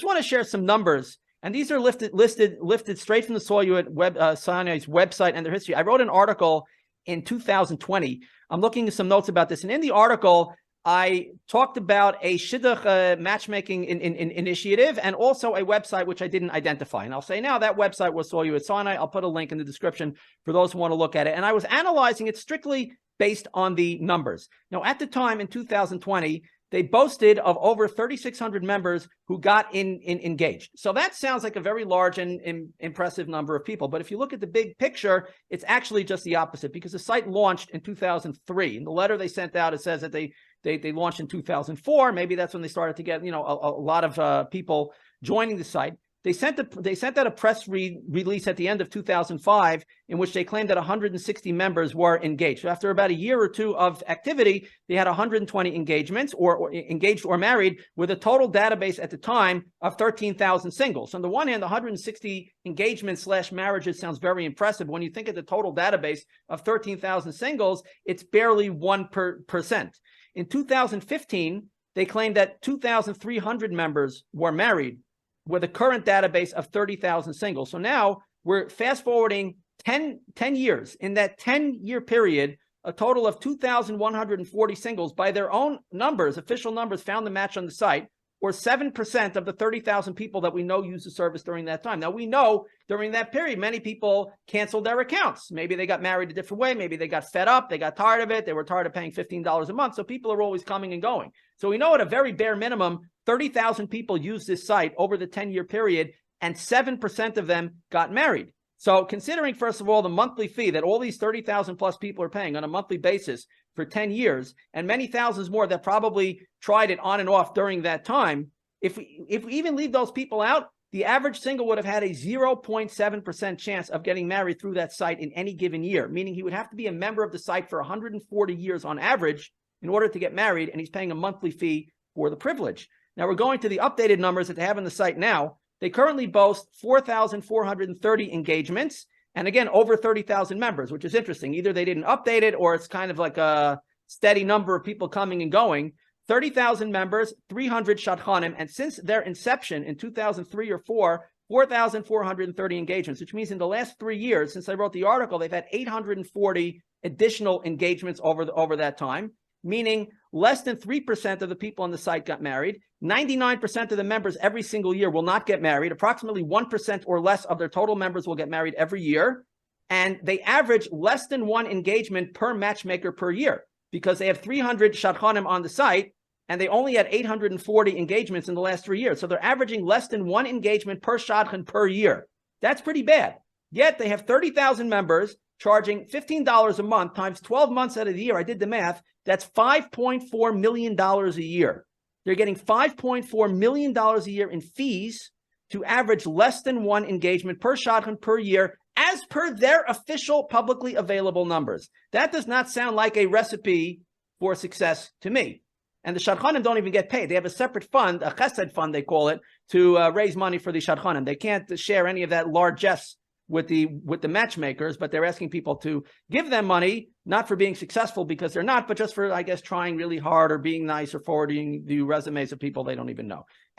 just want to share some numbers, and these are lifted straight from the So You At Sinai's website and their history. I wrote an article in 2020. I'm looking at some notes about this, and in the article, I talked about a shidduch matchmaking initiative and also a website which I didn't identify. And I'll say now that website was So You At Sinai. I'll put a link in the description for those who want to look at it. And I was analyzing it strictly based on the numbers. Now, at the time in 2020, they boasted of over 3,600 members who got engaged. So that sounds like a very large and impressive number of people. But if you look at the big picture, it's actually just the opposite, because the site launched in 2003. In the letter they sent out, it says that they launched in 2004. Maybe that's when they started to get, a lot of people joining the site. They sent out a press release at the end of 2005 in which they claimed that 160 members were engaged. So after about a year or two of activity, they had 120 engagements or engaged or married, with a total database at the time of 13,000 singles. So on the one hand, 160 engagements / marriages sounds very impressive. When you think of the total database of 13,000 singles, it's barely 1%. In 2015, they claimed that 2,300 members were married, with a current database of 30,000 singles. So now we're fast forwarding 10 years. In that 10-year period, a total of 2,140 singles, by their own numbers, official numbers, found the match on the site, or 7% of the 30,000 people that we know use the service during that time. Now, we know during that period, many people canceled their accounts. Maybe they got married a different way. Maybe they got fed up. They got tired of it. They were tired of paying $15 a month. So people are always coming and going. So we know at a very bare minimum, 30,000 people used this site over the 10-year period, and 7% of them got married. So considering, first of all, the monthly fee that all these 30,000 plus people are paying on a monthly basis for 10 years, and many thousands more that probably tried it on and off during that time, if we even leave those people out, the average single would have had a 0.7% chance of getting married through that site in any given year, meaning he would have to be a member of the site for 140 years on average in order to get married, and he's paying a monthly fee for the privilege. Now we're going to the updated numbers that they have on the site now. They currently boast 4,430 engagements, and again, over 30,000 members, which is interesting. Either they didn't update it, or it's kind of like a steady number of people coming and going. 30,000 members, 300 shadchanim, and since their inception in 2003 or 4, 4,430 engagements, which means in the last 3 years, since I wrote the article, they've had 840 additional engagements over that time, meaning less than 3% of the people on the site got married. 99% of the members every single year will not get married. Approximately 1% or less of their total members will get married every year. And they average less than one engagement per matchmaker per year, because they have 300 shadchanim on the site, and they only had 840 engagements in the last 3 years. So they're averaging less than one engagement per shadchan per year. That's pretty bad. Yet they have 30,000 members charging $15 a month times 12 months out of the year. I did the math. That's $5.4 million a year. They're getting $5.4 million a year in fees to average less than one engagement per shadchan per year, as per their official publicly available numbers. That does not sound like a recipe for success to me. And the shadchanim don't even get paid. They have a separate fund, a chesed fund they call it, to raise money for the shadchanim. They can't share any of that largesse with the matchmakers, but they're asking people to give them money, not for being successful because they're not, but just for, I guess, trying really hard or being nice or forwarding the resumes of people they don't even know.